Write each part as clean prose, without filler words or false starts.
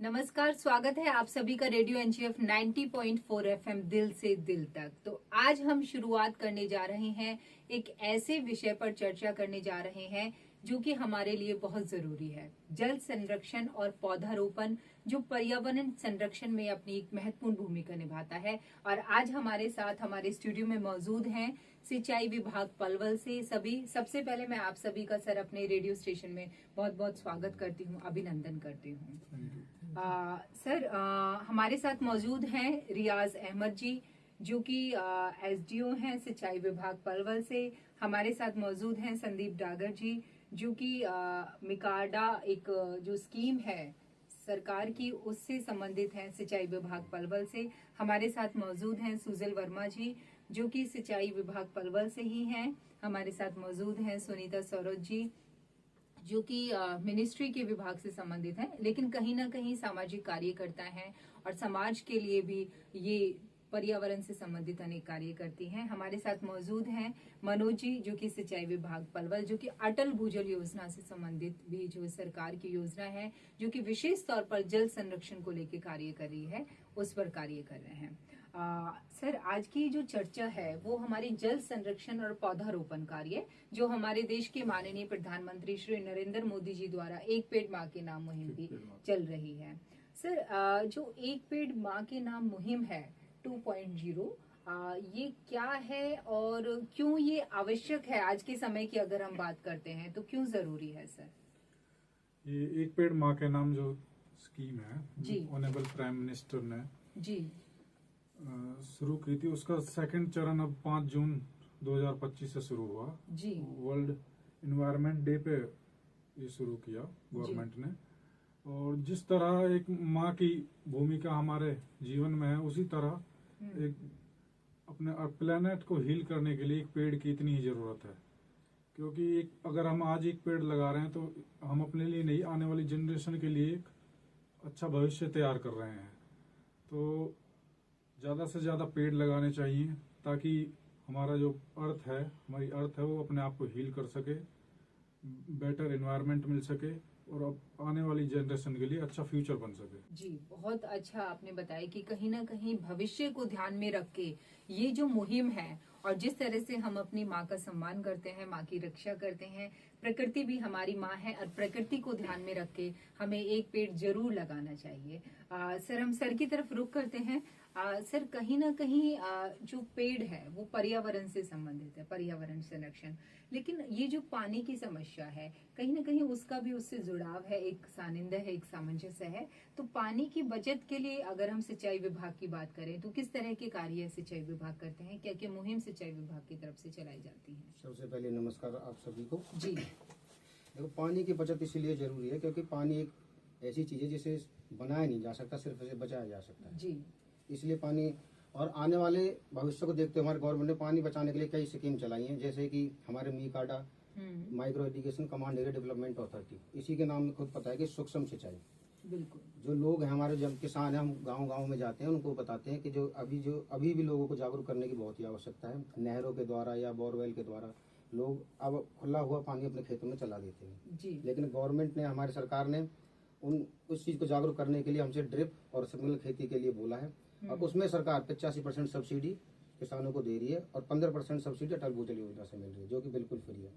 नमस्कार, स्वागत है आप सभी का रेडियो एनजीएफ 90.4 एफएम दिल से दिल तक। तो आज हम शुरुआत करने जा रहे हैं, एक ऐसे विषय पर चर्चा करने जा रहे हैं जो कि हमारे लिए बहुत जरूरी है। जल संरक्षण और पौधारोपण जो पर्यावरण संरक्षण में अपनी एक महत्वपूर्ण भूमिका निभाता है। और आज हमारे साथ हमारे स्टूडियो में मौजूद हैं सिंचाई विभाग पलवल से सभी। सबसे पहले मैं आप सभी का सर अपने रेडियो स्टेशन में बहुत बहुत स्वागत करती हूँ, अभिनंदन करती हूँ। सर हमारे साथ मौजूद हैं रियाज अहमद जी जो कि एसडीओ हैं सिंचाई विभाग पलवल से। हमारे साथ मौजूद हैं संदीप डागर जी जो कि मिकाडा एक जो स्कीम है सरकार की उससे संबंधित हैं सिंचाई विभाग पलवल से। हमारे साथ मौजूद हैं सुजल वर्मा जी जो कि सिंचाई विभाग पलवल से ही हैं। हमारे साथ मौजूद हैं सुनीता सौरभ जी जो कि मिनिस्ट्री के विभाग से संबंधित हैं, लेकिन कहीं ना कहीं सामाजिक कार्यकर्ता हैं और समाज के लिए भी ये पर्यावरण से संबंधित अनेक कार्य करती हैं। हमारे साथ मौजूद हैं मनोज जी जो कि सिंचाई विभाग पलवल जो कि अटल भूजल योजना से संबंधित भी जो सरकार की योजना है जो कि विशेष तौर पर जल संरक्षण को लेकर कार्य कर रही है उस पर कार्य कर रहे हैं। सर आज की जो चर्चा है वो हमारी जल संरक्षण और पौधारोपण कार्य जो हमारे देश के माननीय प्रधानमंत्री श्री नरेंद्र मोदी जी द्वारा एक पेड़ माँ के नाम मुहिम भी चल रही है। सर जो एक पेड़ माँ के नाम मुहिम है 2.0 ये क्या है और क्यों ये आवश्यक है आज के समय की अगर हम बात करते हैं तो क्यों जरूरी है सर? ये एक पेड़ माँ के नाम जो स्कीम है जी ऑनरेबल प्राइम मिनिस्टर ने जी शुरू की थी। उसका सेकंड चरण अब 5 जून 2025 से शुरू हुआ जी। वर्ल्ड एनवायरनमेंट डे पे ये शुरू किया गवर्नमेंट ने। और जिस तरह एक माँ की भूमिका हमारे जीवन में है उसी तरह एक अपने प्लेनेट को हील करने के लिए एक पेड़ की इतनी ही जरूरत है। क्योंकि एक अगर हम आज एक पेड़ लगा रहे हैं तो हम अपने लिए नहीं आने वाली जनरेशन के लिए एक अच्छा भविष्य तैयार कर रहे हैं। तो ज़्यादा से ज़्यादा पेड़ लगाने चाहिए ताकि हमारा जो अर्थ है हमारी अर्थ है वो अपने आप को हील कर सके, बेटर एनवायरनमेंट मिल सके और अब आने वाली जनरेशन के लिए अच्छा फ्यूचर बन सके। जी बहुत अच्छा आपने बताया कि कहीं ना कहीं भविष्य को ध्यान में रख के ये जो मुहिम है और जिस तरह से हम अपनी माँ का सम्मान करते हैं, माँ की रक्षा करते हैं, प्रकृति भी हमारी माँ है और प्रकृति को ध्यान में रख के हमें एक पेड़ जरूर लगाना चाहिए। सर हम सर की तरफ रुख करते हैं। सर कहीं ना कहीं जो पेड़ है वो पर्यावरण से संबंधित है, पर्यावरण संरक्षण, लेकिन ये जो पानी की समस्या है कहीं ना कहीं उसका भी उससे जुड़ाव है, एक सानिध्य है, एक सामंजस्य है। तो पानी की बचत के लिए अगर हम सिंचाई विभाग की बात करें तो किस तरह के कार्य सिंचाई विभाग करते हैं, क्या क्या मुहिम सिंचाई विभाग की तरफ से चलाई जाती है? सबसे पहले नमस्कार आप सभी को। जी देखो पानी की बचत इसीलिए जरूरी है क्योंकि पानी एक ऐसी चीज है जिसे बनाया नहीं जा सकता, सिर्फ इसे बचाया जा सकता है। जी इसलिए पानी और आने वाले भविष्य को देखते हुए हमारे गवर्नमेंट ने पानी बचाने के लिए कई स्कीम चलाई हैं, जैसे कि हमारे MICADA micro irrigation command area development authority, इसी के नाम में खुद पता है कि सूक्ष्म सिंचाई। बिल्कुल। जो जो लोग हैं हमारे जब किसान हैं हम गांव-गांव में जाते हैं उनको बताते हैं कि जो अभी भी लोगों को जागरूक करने की बहुत ही आवश्यकता है। नहरों के द्वारा या बोरवेल के द्वारा लोग अब खुला हुआ पानी अपने खेतों में चला देते हैं जी लेकिन गवर्नमेंट ने हमारी सरकार ने उस चीज को जागरूक करने के लिए हमसे ड्रिप और स्प्रिंकलर खेती के लिए बोला है। अब उसमें सरकार 85% सब्सिडी किसानों को दे रही है और 15% सब्सिडी अटल भूजल योजना से मिल रही है जो कि बिल्कुल फ्री है।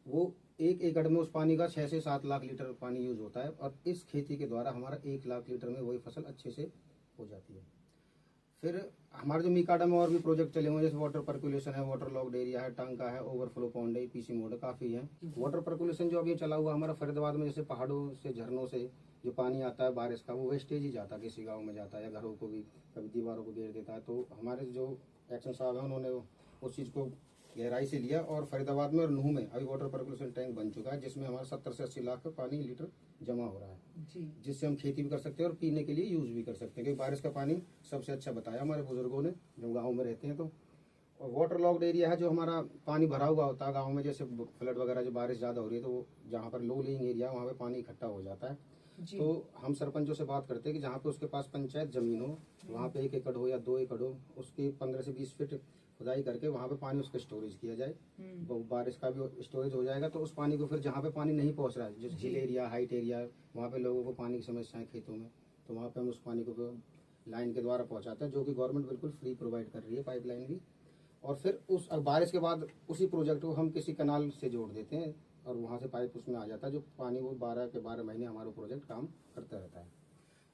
वो 1 एकड़ में उस पानी का 6 से 7 लाख लीटर पानी यूज होता है और इस खेती के द्वारा हमारा 1 लाख लीटर में वही फसल अच्छे से हो जाती है। फिर हमारे जो मीकाडा में और भी प्रोजेक्ट चले हुए जैसे वाटर पर्कुलेशन है, वाटर लॉक्ड एरिया है, टांका है, ओवरफ्लो पॉन्ड है, पीसी मोड काफी है। वाटर पर्कुलेशन जो अभी चला हुआ हमारा फरीदाबाद में, जैसे पहाड़ों से झरनों से जो पानी आता है बारिश का वो वेस्टेज ही जाता है, किसी गाँव में जाता है या घरों को भी कभी दीवारों को घेर देता है। तो हमारे जो एक्शन साहब है उन्होंने उस चीज को गहराई से लिया और फरीदाबाद में और नूह में अभी वाटर पर्कुलेशन टैंक बन चुका है जिसमें हमारा 70 से 80 लाख का पानी लीटर जमा हो रहा है जी जिससे हम खेती भी कर सकते हैं और पीने के लिए यूज भी कर सकते हैं क्योंकि बारिश का पानी सबसे अच्छा बताया हमारे बुजुर्गों ने जो गाँव में रहते हैं। तो और वाटर लॉक्ड एरिया है जो हमारा पानी भरा हुआ होता है गाँव में, जैसे फ्लड वगैरह जो बारिश ज्यादा हो रही है तो जहाँ पर लो लेइंग एरिया वहाँ पे पानी इकट्ठा हो जाता है। तो हम सरपंचों से बात करते हैं कि जहाँ पे उसके पास पंचायत जमीन हो वहाँ पे 1 एकड़ हो या 2 एकड़ हो उसके 15 से 20 फीट खुदाई करके वहाँ पे पानी उसका स्टोरेज किया जाए। वो बारिश का भी स्टोरेज हो जाएगा, तो उस पानी को फिर जहाँ पे पानी नहीं पहुँच रहा है, जैसे हिल एरिया, हाइट एरिया, वहाँ पे लोगों को पानी की समस्या है खेतों में, तो वहाँ पे हम उस पानी को लाइन के द्वारा पहुँचाते हैं, जो कि गवर्नमेंट बिल्कुल फ्री प्रोवाइड कर रही है, पाइपलाइन भी। और फिर उस बारिश के बाद उसी प्रोजेक्ट को हम किसी कनाल से जोड़ देते हैं और वहाँ से पाइप उसमें आ जाता है, जो पानी वो 12 के 12 महीने हमारा प्रोजेक्ट काम करता रहता है।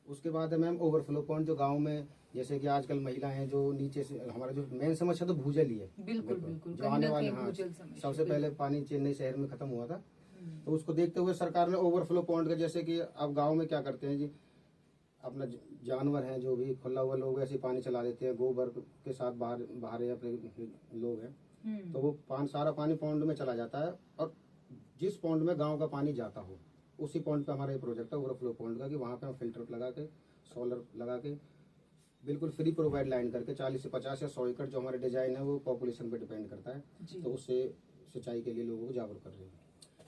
उसके बाद है मैम ओवरफ्लो पॉइंट, जो गांव में जैसे कि आजकल महिलाएं हैं जो नीचे से, हमारा जो मेन समस्या तो भूजल ही है। बिल्कुल बिल्कुल, जो कहीं आने ना वाले, कहीं हाँ, भूजल समस्या, सबसे पहले पानी चेन्नई शहर में खत्म हुआ था, तो हम्म, उसको देखते हुए सरकार ने ओवरफ्लो पॉइंट का, जैसे कि अब गाँव में क्या करते हैं जी, अपना जानवर हैं जो भी खुला हुआ, लोग ऐसे पानी चला देते हैं, गोबर के साथ बाहर या लोग हैं, तो वो सारा पानी पॉन्ड में चला जाता है, और जिस पॉन्ड में गांव का पानी जाता हो उसी पॉन्ड पे हमारा ये प्रोजेक्ट है ओवरफ्लो पॉन्ड का, कि वहाँ पे हम फिल्टर लगा के, सोलर लगा के, बिल्कुल फ्री प्रोवाइड लाइन करके 40 से 50 या 100 एकड़, जो हमारे डिजाइन है वो पॉपुलेशन पे डिपेंड करता है, तो उससे सिंचाई के लिए लोगों को जागरूक कर रहे हैं।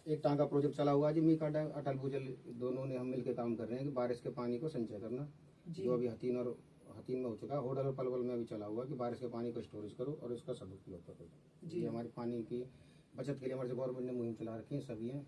एक टांका प्रोजेक्ट चला हुआ है जी, मीका डैम, अटल भूजल, दोनों ने हम मिलकर काम कर रहे हैं कि बारिश के पानी को संचय करना, जो अभी हतीन में हो चुका है, होडल और पलवल में अभी चला हुआ है कि बारिश के पानी को स्टोरेज करो और इसका सदुपयोग करो। ये हमारी पानी की बचत के लिए हमारे गवर्नमेंट ने मुहिम चला रखी है, सभी हैं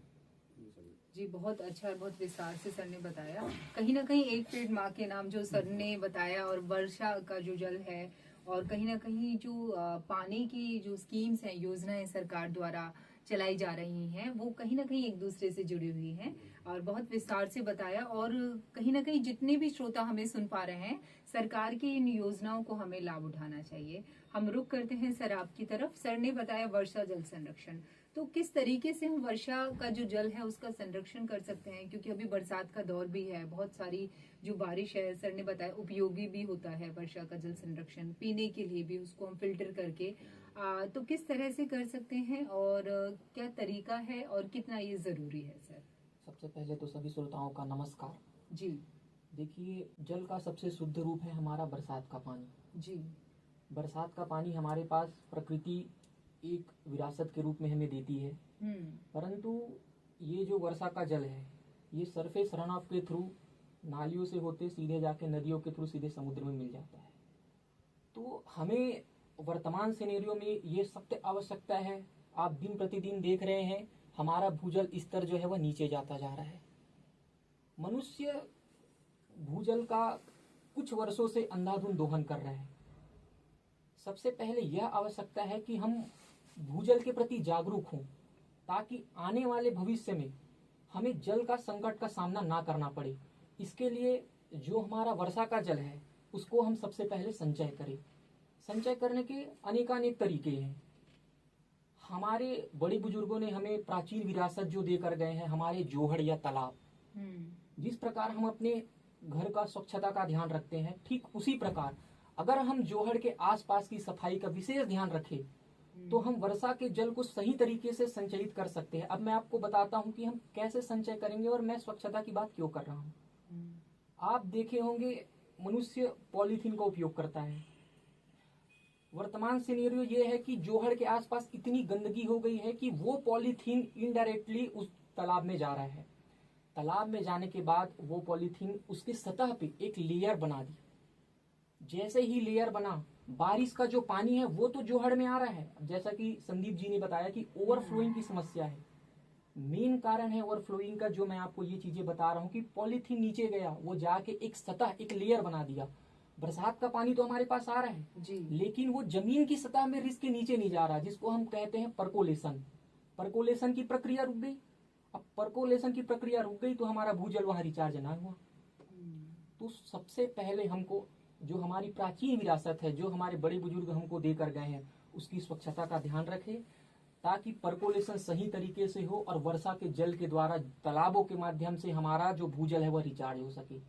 ये सभी। जी, बहुत अच्छा और बहुत विस्तार से सर ने बताया। कहीं ना कहीं एक पेड़ माँ के नाम जो सर ने बताया, और वर्षा का जो जल है, और कहीं ना कहीं जो पानी की जो स्कीम्स हैं, योजनाएं सरकार द्वारा चलाई जा रही हैं, वो कहीं ना कहीं एक दूसरे से जुड़ी हुई हैं, और बहुत विस्तार से बताया। और कहीं ना कहीं जितने भी श्रोता हमें सुन पा रहे हैं, सरकार की इन योजनाओं को हमें लाभ उठाना चाहिए। हम रुक करते हैं सर आपकी तरफ। सर ने बताया वर्षा जल संरक्षण, तो किस तरीके से हम वर्षा का जो जल है उसका संरक्षण कर सकते हैं, क्योंकि अभी बरसात का दौर भी है, बहुत सारी जो बारिश है, सर ने बताया उपयोगी भी होता है वर्षा का जल संरक्षण, पीने के लिए भी उसको हम फिल्टर करके, तो किस तरह से कर सकते हैं, और क्या तरीका है, और कितना ये जरूरी है सर? सबसे पहले तो सभी श्रोताओं का नमस्कार जी। देखिए, जल का सबसे शुद्ध रूप है हमारा बरसात का पानी। जी। बरसात का पानी हमारे पास प्रकृति एक विरासत के रूप में हमें देती है, परंतु ये जो वर्षा का जल है ये सरफेस रन ऑफ के थ्रू नालियों से होते सीधे जाके नदियों के थ्रू सीधे समुद्र में मिल जाता है। तो हमें वर्तमान सिनेरियो में ये सख्त आवश्यकता है, आप दिन प्रतिदिन देख रहे हैं हमारा भूजल स्तर जो है वह नीचे जाता जा रहा है। मनुष्य भूजल का कुछ वर्षों से अंधाधुंध दोहन कर रहे हैं। सबसे पहले यह आवश्यकता है कि हम भूजल के प्रति जागरूक हों, ताकि आने वाले भविष्य में हमें जल का संकट का सामना ना करना पड़े। इसके लिए जो हमारा वर्षा का जल है उसको हम सबसे पहले संचय करें। संचय करने के अनेकानेक तरीके हैं। हमारे बड़े बुजुर्गों ने हमें प्राचीन विरासत जो देकर गए हैं, हमारे जोहड़ या तालाब, जिस प्रकार हम अपने घर का स्वच्छता का ध्यान रखते हैं, ठीक उसी प्रकार अगर हम जोहड़ के आसपास की सफाई का विशेष ध्यान रखें तो हम वर्षा के जल को सही तरीके से संचयित कर सकते हैं। अब मैं आपको बताता हूं कि हम कैसे संचय करेंगे और मैं स्वच्छता की बात क्यों कर रहा हूं। आप देखे होंगे मनुष्य पॉलीथीन का उपयोग करता है। वर्तमान सिनेरियो ये है कि जोहड़ के आसपास इतनी गंदगी हो गई है कि वो पॉलीथीन इनडायरेक्टली उस तालाब में जा रहा है। तालाब में जाने के बाद वो पॉलीथीन उसकी सतह पे एक लेयर बना दी। जैसे ही लेयर बना, बारिश का जो पानी है वो तो जोहड़ में आ रहा है। जैसा कि संदीप जी ने बताया कि ओवरफ्लोइंग की समस्या है। मेन कारण है ओवरफ्लोइंग का, जो मैं आपको ये चीजें बता रहा हूँ कि पॉलीथीन नीचे गया, वो जाके एक सतह, एक लेयर बना दिया। बरसात का पानी तो हमारे पास आ रहा है जी, लेकिन वो जमीन की सतह में रिस के नीचे नहीं जा रहा, जिसको हम कहते हैं परकोलेशन। परकोलेशन की प्रक्रिया रुक गई। अब परकोलेशन की प्रक्रिया रुक गई तो हमारा भूजल वहां रिचार्ज ना हुआ। तो सबसे पहले हमको जो हमारी प्राचीन विरासत है, जो हमारे बड़े बुजुर्ग हमको देकर गए हैं, उसकी स्वच्छता का ध्यान रखें, ताकि परकोलेशन सही तरीके से हो और वर्षा के जल के द्वारा तालाबों के माध्यम से हमारा जो भूजल है वह रिचार्ज हो सके।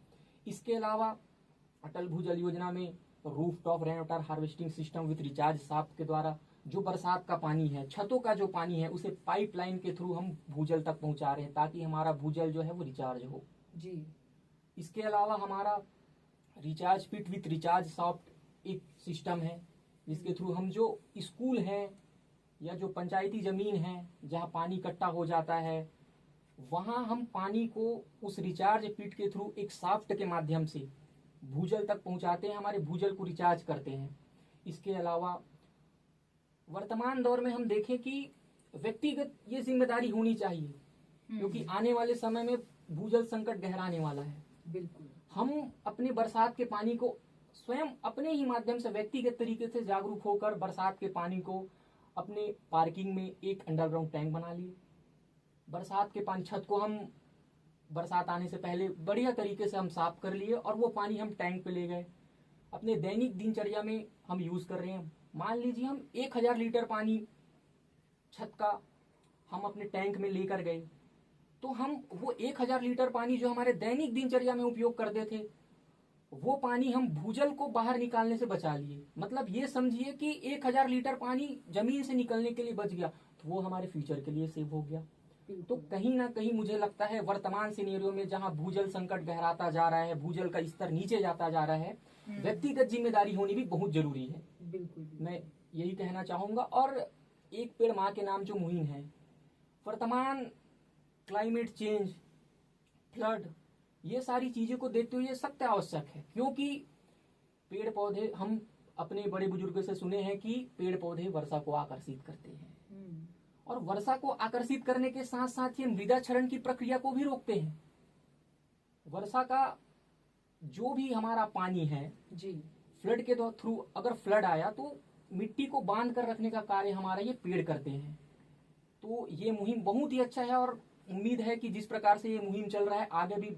इसके अलावा अटल भूजल योजना में roof top rain water harvesting system with recharge shaft के द्वारा जो बरसात का पानी है, छतों का जो पानी है, उसे पाइपलाइन के थ्रू हम भूजल तक पहुंचा रहे हैं, ताकि हमारा भूजल जो है वो रिचार्ज हो जी। इसके अलावा हमारा recharge pit with recharge shaft एक सिस्टम है, जिसके थ्रू हम जो स्कूल हैं या जो पंचायती जमीन है जहाँ पानी इकट्ठा हो जाता है, वहाँ हम पानी को उस रिचार्ज पिट के थ्रू एक शाफ्ट के माध्यम से भूजल तक पहुँचाते हैं, हमारे भूजल को रिचार्ज करते हैं। इसके अलावा वर्तमान दौर में हम देखें कि व्यक्तिगत ये जिम्मेदारी होनी चाहिए, क्योंकि आने वाले समय में भूजल संकट गहराने वाला है। बिल्कुल। हम अपने बरसात के पानी को स्वयं अपने ही माध्यम से व्यक्तिगत तरीके से जागरूक होकर बरसात के पानी को अपने पार्किंग में एक अंडरग्राउंड टैंक बना लिए। बरसात के पानी छत को हम बरसात आने से पहले बढ़िया तरीके से हम साफ कर लिए और वो पानी हम टैंक पे ले गए। अपने दैनिक दिनचर्या में हम यूज कर रहे हैं। मान लीजिए हम 1000 लीटर पानी छत का हम अपने टैंक में लेकर गए, तो हम वो 1000 लीटर पानी जो हमारे दैनिक दिनचर्या में उपयोग करते थे, वो पानी हम भूजल को बाहर निकालने से बचा लिए। मतलब ये समझिए कि 1000 लीटर पानी जमीन से निकलने के लिए बच गया, तो वो हमारे फ्यूचर के लिए सेव हो गया। तो कहीं ना कहीं मुझे लगता है वर्तमान सिनेरियो में जहां भूजल संकट गहराता जा रहा है, भूजल का स्तर नीचे जाता जा रहा है, व्यक्तिगत जिम्मेदारी होनी भी बहुत जरूरी है। बिल्कुल। मैं यही कहना चाहूंगा। और एक पेड़ माँ के नाम जो मुहिम है, वर्तमान क्लाइमेट चेंज, फ्लड, ये सारी चीजों को देखते हुए ये सख्त आवश्यक है, क्योंकि पेड़ पौधे, हम अपने बड़े बुजुर्गों से सुने हैं कि पेड़ पौधे वर्षा को आकर्षित करते हैं, और वर्षा को आकर्षित करने के साथ साथ ये मृदा क्षरण की प्रक्रिया को भी रोकते हैं। वर्षा का जो भी हमारा पानी है जी, फ्लड के थ्रू अगर फ्लड आया तो मिट्टी को बांध कर रखने का कार्य हमारा ये पेड़ करते हैं। तो ये मुहिम बहुत ही अच्छा है, और उम्मीद है कि जिस प्रकार से ये मुहिम चल रहा है, आगे भी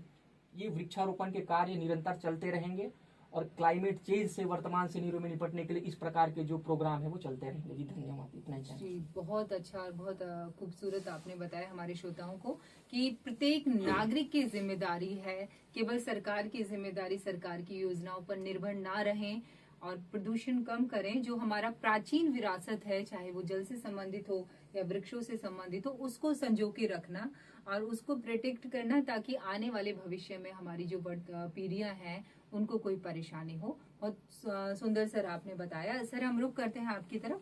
ये वृक्षारोपण के कार्य निरंतर चलते रहेंगे, और क्लाइमेट चेंज से वर्तमान सिनेरियो में निपटने के लिए इस प्रकार के जो प्रोग्राम है वो चलते रहेंगे। जी धन्यवाद, इतना ही चाहिए। जी, बहुत अच्छा और बहुत खूबसूरत आपने बताया हमारे श्रोताओं को कि प्रत्येक नागरिक की जिम्मेदारी है, केवल सरकार की जिम्मेदारी सरकार की योजनाओं पर निर्भर ना रहें और प्रदूषण कम करें। जो हमारा प्राचीन विरासत है, चाहे वो जल से संबंधित हो या वृक्षों से संबंधित हो, उसको संजो के रखना और उसको प्रोटेक्ट करना, ताकि आने वाले भविष्य में हमारी जो पीढ़ियां हैं उनको कोई परेशानी हो। बहुत सुंदर सर आपने बताया। सर, हम रुक करते हैं आपकी तरफ।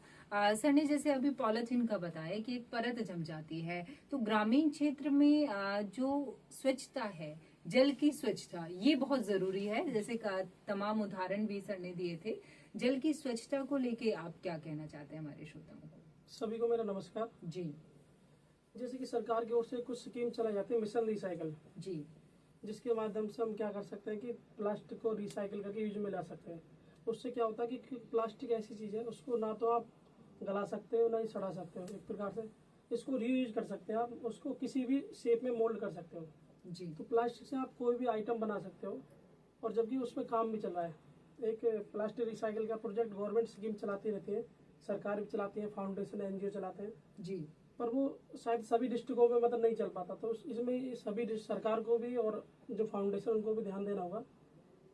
सर ने जैसे अभी पॉलिथीन का बताया कि एक परत जम जाती है, तो ग्रामीण क्षेत्र में जो स्वच्छता है, जल की स्वच्छता, ये बहुत जरूरी है। जैसे तमाम उदाहरण भी सर ने दिए थे। जल की स्वच्छता को लेके आप क्या कहना चाहते हैं हमारे श्रोताओं को? सभी को मेरा नमस्कार जी। जैसे कि सरकार की ओर से कुछ स्कीम चलाई जाती है, मिशन रिसाइकल जी। जिसके माध्यम से हम क्या कर सकते हैं कि प्लास्टिक को रिसाइकिल करके यूज में ला सकते हैं। उससे क्या होता है कि प्लास्टिक ऐसी चीज है, उसको ना तो आप गला सकते हो ना ही सड़ा सकते हो। एक प्रकार से इसको रीयूज कर सकते हैं, आप उसको किसी भी शेप में मोल्ड कर सकते हो। जी। तो प्लास्टिक से आप कोई भी आइटम बना सकते हो, और जबकि उसमें काम भी चल रहा है। एक प्लास्टिक रिसाइकिल का प्रोजेक्ट गवर्नमेंट स्कीम चलाती रहती है, सरकार भी चलाती है, फाउंडेशन एनजीओ चलाते हैं जी। पर वो शायद सभी डिस्ट्रिक्टों में मतलब नहीं चल पाता। तो इसमें सभी सरकार को भी और जो फाउंडेशन उनको भी ध्यान देना होगा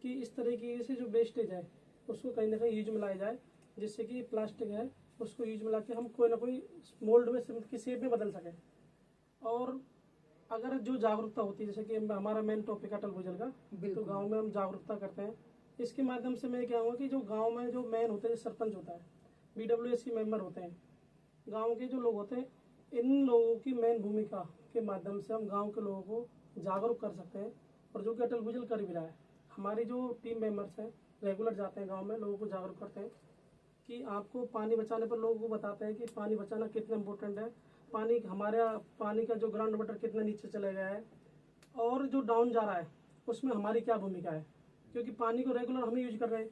कि इस तरीके से जो वेस्टेज है उसको कहीं ना कहीं यूज में लाया जाए, जिससे कि प्लास्टिक है उसको यूज में ला के हम कोई ना कोई मोल्ड में की शेप में बदल सकें। और अगर जो जागरूकता होती है, जैसे कि हमारा मेन टॉपिक है अटल भूजल का, तो गाँव में हम जागरूकता करते हैं। इसके माध्यम से मैं क्या हुआ कि जो गाँव में जो मेन होते हैं, सरपंच होता है, BWSC मेंबर होते हैं, गाँव के जो लोग होते हैं, इन लोगों की मेन भूमिका के माध्यम से हम गांव के लोगों को जागरूक कर सकते हैं। और जो कि अटल भूजल कर भी रहा है, हमारी जो टीम मेंबर्स हैं रेगुलर जाते हैं गांव में, लोगों को जागरूक करते हैं कि आपको पानी बचाने पर लोगों को बताते हैं कि पानी बचाना कितना इम्पोर्टेंट है। पानी हमारे पानी का जो ग्राउंड वाटर कितना नीचे चले गया है और जो डाउन जा रहा है उसमें हमारी क्या भूमिका है, क्योंकि पानी को रेगुलर हम यूज कर रहे हैं।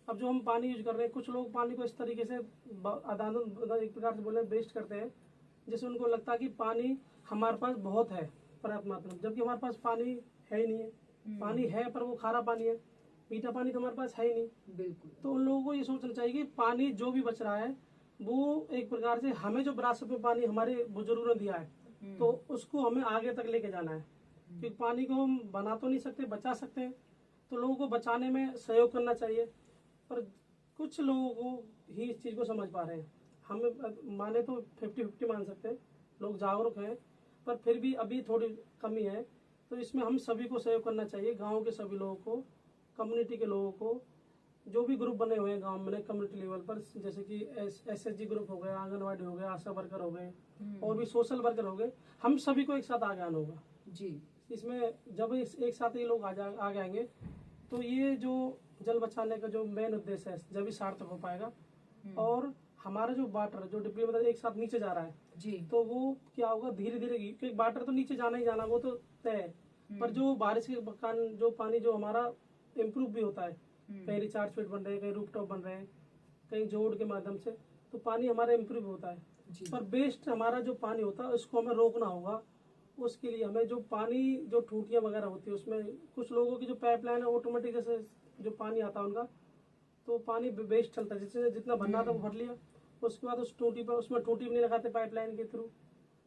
अब जो हम पानी यूज कर रहे हैं, कुछ लोग पानी को इस तरीके से एक प्रकार से बोले वेस्ट करते हैं, जैसे उनको लगता है कि पानी हमारे पास बहुत है पर्याप्त मात्रा में, जबकि हमारे पास पानी है ही नहीं है। पानी है पर वो खारा पानी है, मीठा पानी तो हमारे पास है ही नहीं। बिल्कुल। तो उन लोगों को ये सोचना चाहिए कि पानी जो भी बच रहा है वो एक प्रकार से हमें जो विरासत में पानी हमारे बुजुर्गों ने दिया है, तो उसको हमें आगे तक लेके जाना है। क्योंकि पानी को हम बना तो नहीं सकते, बचा सकते हैं, तो लोगों को बचाने में सहयोग करना चाहिए। पर कुछ लोगों को ही इस चीज़ को समझ पा रहे हैं। हमें माने तो 50-50 मान सकते हैं, लोग जागरूक हैं, पर फिर भी अभी थोड़ी कमी है। तो इसमें हम सभी को सहयोग करना चाहिए, गांव के सभी लोगों को, कम्युनिटी के लोगों को, जो भी ग्रुप बने हुए हैं गांव में कम्युनिटी लेवल पर, जैसे कि SHG ग्रुप हो गया, आंगनवाड़ी हो गया, आशा वर्कर हो गए और भी सोशल वर्कर हो गए, हम सभी को एक साथ आगे आना होगा जी। इसमें। जब एक साथ ये लोग आगे आएंगे तो ये जो जल बचाने का जो मेन उद्देश्य है जब भी सार्थक हो पाएगा। और हमारा जो वाटर जो डिब्बे मतलब एक साथ नीचे जा रहा है जी। तो वो क्या होगा धीरे धीरे, क्योंकि वाटर तो नीचे जाना ही जाना, वो तो तय है। पर जो बारिश के कारण जो पानी जो हमारा इम्प्रूव भी होता है, कहीं रिचार्ज फिट बन रहे हैं, कहीं रूफटॉप बन रहे हैं, कहीं जोड़ के माध्यम से, तो पानी हमारा इम्प्रूव होता है। पर वेस्ट हमारा जो पानी होता है उसको हमें रोकना होगा। उसके लिए हमें जो पानी जो टूटियाँ वगैरह होती है उसमें कुछ लोगों की जो पाइपलाइन है ऑटोमेटिक जैसे जो पानी आता है उनका, तो पानी वेस्ट चलता है, जिससे जितना भरना था वो भर लिया, उसके बाद उस टूटी पर उसमें टूटी भी नहीं लगाते पाइपलाइन के थ्रू।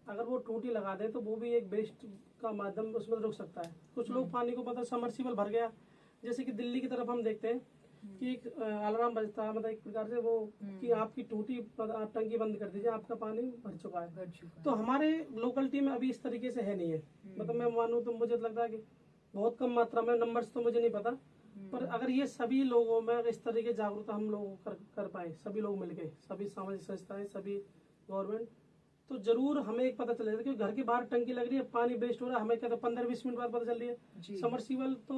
अगर वो टूटी लगा दे तो वो भी एक वेस्ट का माध्यम उसमें रुक सकता है। कुछ लोग पानी को मतलब सबमर्सिबल भर गया, जैसे कि दिल्ली की तरफ हम देखते हैं कि एक अलार्म बजता है, मतलब एक प्रकार से वो कि आपकी टूटी आप टंकी बंद कर दीजिए, आपका पानी भर चुका है। तो हमारे लोकलिटी में अभी इस तरीके से है नहीं है। मतलब मैं मानूं तो मुझे लगता है कि बहुत कम मात्रा में, नंबर्स तो मुझे नहीं पता, पर अगर ये सभी लोगों में इस तरह की जागरूकता हम लोग कर पाए, सभी लोग मिलके, सभी सामाजिक संस्थाएं, सभी गवर्नमेंट, तो जरूर हमें एक पता चलेगा कि घर के बाहर टंकी लग रही है, पानी वेस्ट हो रहा है, हमें क्या 15-20 मिनट बाद पता चल रही है। समरसीबल तो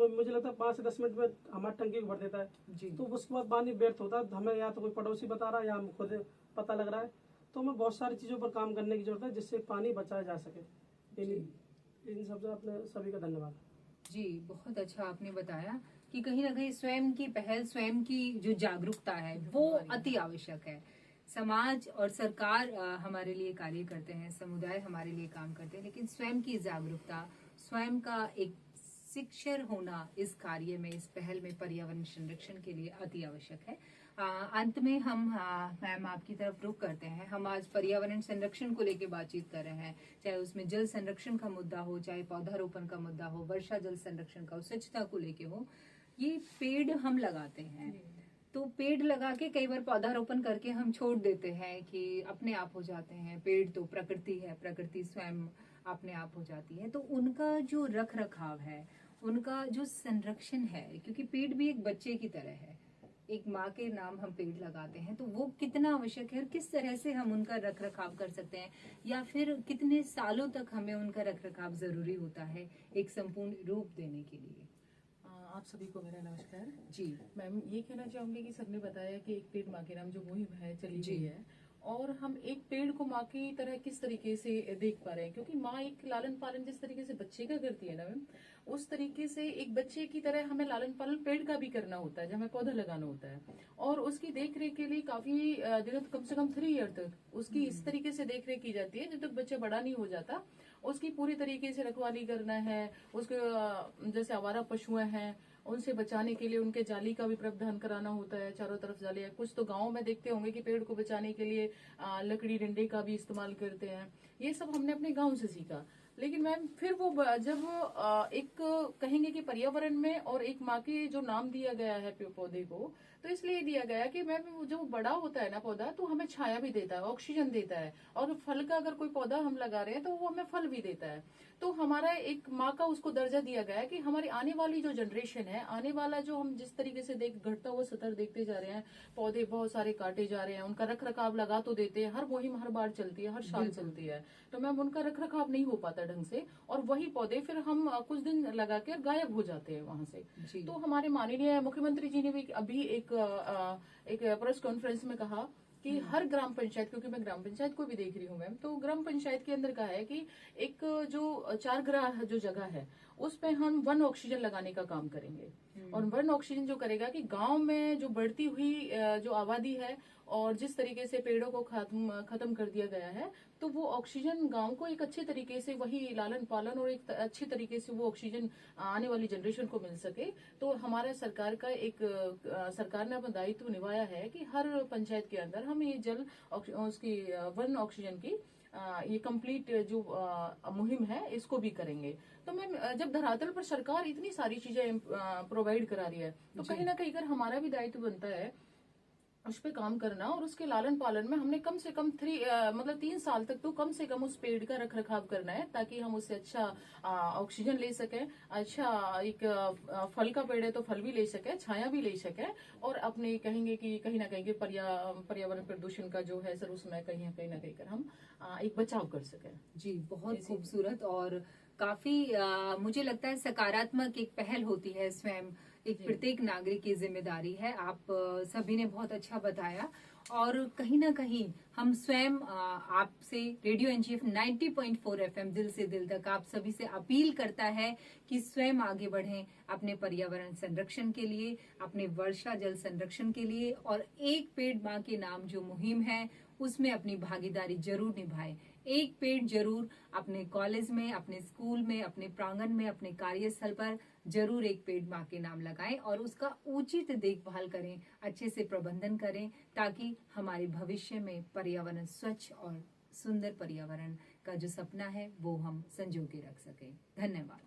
मुझे लगता है 5 से 10 मिनट में हमारी टंकी को भर देता है। तो उसके बाद पानी व्यर्थ होता है, हमें या तो कोई पड़ोसी बता रहा है या हम खुद पता लग रहा है। तो हमें बहुत सारी चीजों पर काम करने की जरूरत है जिससे पानी बचाया जा सके। इन सबसे अपने सभी का धन्यवाद। जी, बहुत अच्छा आपने बताया कि कहीं ना कहीं स्वयं की पहल, स्वयं की जो जागरूकता है वो अति आवश्यक है। समाज और सरकार हमारे लिए कार्य करते हैं, समुदाय हमारे लिए काम करते हैं, लेकिन स्वयं की जागरूकता, स्वयं का एक शिक्षर होना इस कार्य में, इस पहल में पर्यावरण संरक्षण के लिए अति आवश्यक है। अंत में हम मैम आपकी तरफ रुख करते हैं। हम आज पर्यावरण संरक्षण को लेकर बातचीत कर रहे हैं, चाहे उसमें जल संरक्षण का मुद्दा हो, चाहे पौधारोपण का मुद्दा हो, वर्षा जल संरक्षण का हो, स्वच्छता को लेके हो। ये पेड़ हम लगाते हैं, तो पेड़ लगा के कई बार पौधारोपण करके हम छोड़ देते हैं कि अपने आप हो जाते हैं। पेड़ तो प्रकृति है, प्रकृति स्वयं अपने आप हो जाती है। तो उनका जो रख रखाव है, उनका जो संरक्षण है, क्योंकि पेड़ भी एक बच्चे की तरह है, एक माँ के नाम हम पेड़ लगाते हैं, तो वो कितना आवश्यक है और किस तरह से हम उनका रख रखाव कर सकते हैं, या फिर कितने सालों तक हमें उनका रख रखाव जरूरी होता है एक संपूर्ण रूप देने के लिए। आप सभी को मेरा नमस्कार जी मैम। ये कहना चाहूंगी कि सबने बताया कि एक पेड़ माँ के नाम जो मुहिम है चली जी। गई है, और हम एक पेड़ को माँ की तरह किस तरीके से देख पा रहे हैं, क्योंकि माँ एक लालन पालन जिस तरीके से बच्चे का करती है ना मैम, उस तरीके से एक बच्चे की तरह हमें लालन पालन पेड़ का भी करना होता है, जब हमें पौधा लगाना होता है। और उसकी देख रेख के लिए काफी दिनों तक, कम से कम 3 ईयर तक उसकी इस तरीके से देख रेख की जाती है जब तक बच्चा बड़ा नहीं हो जाता। उसकी पूरी तरीके से रखवाली करना है। उसके जैसे आवारा पशु हैं उनसे बचाने के लिए उनके जाली का भी प्रावधान कराना होता है, चारों तरफ जाली है। कुछ तो गांव में देखते होंगे कि पेड़ को बचाने के लिए लकड़ी डंडे का भी इस्तेमाल करते हैं। ये सब हमने अपने गांव से सीखा। लेकिन मैम फिर वो जब एक कहेंगे कि पर्यावरण में और एक माँ की जो नाम दिया गया है पौधे को, तो इसलिए दिया गया कि मैम जो बड़ा होता है ना पौधा, तो हमें छाया भी देता है, ऑक्सीजन देता है, और फल का अगर कोई पौधा हम लगा रहे हैं तो वो हमें फल भी देता है। तो हमारा एक माँ का उसको दर्जा दिया गया है कि हमारी आने वाली जो जनरेशन है, आने वाला जो हम जिस तरीके से घटता हुआ सतर देखते जा रहे हैं, पौधे बहुत सारे काटे जा रहे हैं, उनका रख रखाव लगा तो देते हैं, हर मुहिम हर बार चलती है, हर साल चलती है, तो मैम उनका रख रखाव नहीं हो पाता ढंग से, और वही पौधे फिर हम कुछ दिन लगा के गायब हो जाते हैं वहां से। तो हमारे माननीय मुख्यमंत्री जी ने भी अभी एक प्रेस कॉन्फ्रेंस में कहा कि हर ग्राम पंचायत, क्योंकि मैं ग्राम पंचायत को भी देख रही हूँ मैम, तो ग्राम पंचायत के अंदर का है कि एक जो 4 ग्राह जो जगह है उस पे हम 1 ऑक्सीजन लगाने का काम करेंगे। और 1 ऑक्सीजन जो करेगा कि गांव में जो बढ़ती हुई जो आबादी है और जिस तरीके से पेड़ों को खत्म कर दिया गया है, तो वो ऑक्सीजन गांव को एक अच्छे तरीके से वही लालन पालन और एक अच्छे तरीके से वो ऑक्सीजन आने वाली जनरेशन को मिल सके। तो हमारा सरकार का एक सरकार ने अपना दायित्व निभाया है कि हर पंचायत के अंदर हम ये जल उसकी 1 ऑक्सीजन की ये कंप्लीट जो मुहिम है इसको भी करेंगे। तो मैम जब धरातल पर सरकार इतनी सारी चीजें प्रोवाइड करा रही है, तो कहीं ना कहीं हमारा भी दायित्व बनता है उस पे काम करना, और उसके लालन पालन में हमने कम से कम 3 साल तक तो कम से कम उस पेड़ का रख रखाव करना है, ताकि हम उससे अच्छा ऑक्सीजन ले सकें, अच्छा एक फल का पेड़ है तो फल भी ले सके, छाया भी ले सके, और अपने कहेंगे कि कहीं ना कहीं पर्यावरण प्रदूषण का जो है सर उसमें कहीं ना कहीं कर हम एक बचाव कर सके। जी, बहुत खूबसूरत और काफी मुझे लगता है सकारात्मक एक पहल होती है, स्वयं एक प्रत्येक नागरिक की जिम्मेदारी है। आप सभी ने बहुत अच्छा बताया, और कहीं ना कहीं हम स्वयं आपसे रेडियो एनजीएफ 90.4 एफएम दिल से दिल तक आप सभी से अपील करता है कि स्वयं आगे बढ़ें अपने पर्यावरण संरक्षण के लिए, अपने वर्षा जल संरक्षण के लिए, और एक पेड़ माँ के नाम जो मुहिम है उसमें अपनी भागीदारी जरूर निभाएं। एक पेड़ जरूर अपने कॉलेज में, अपने स्कूल में, अपने प्रांगण में, अपने कार्यस्थल पर जरूर एक पेड़ माँ के नाम लगाएं और उसका उचित देखभाल करें, अच्छे से प्रबंधन करें, ताकि हमारे भविष्य में पर्यावरण स्वच्छ और सुंदर पर्यावरण का जो सपना है वो हम संजो के रख सकें। धन्यवाद।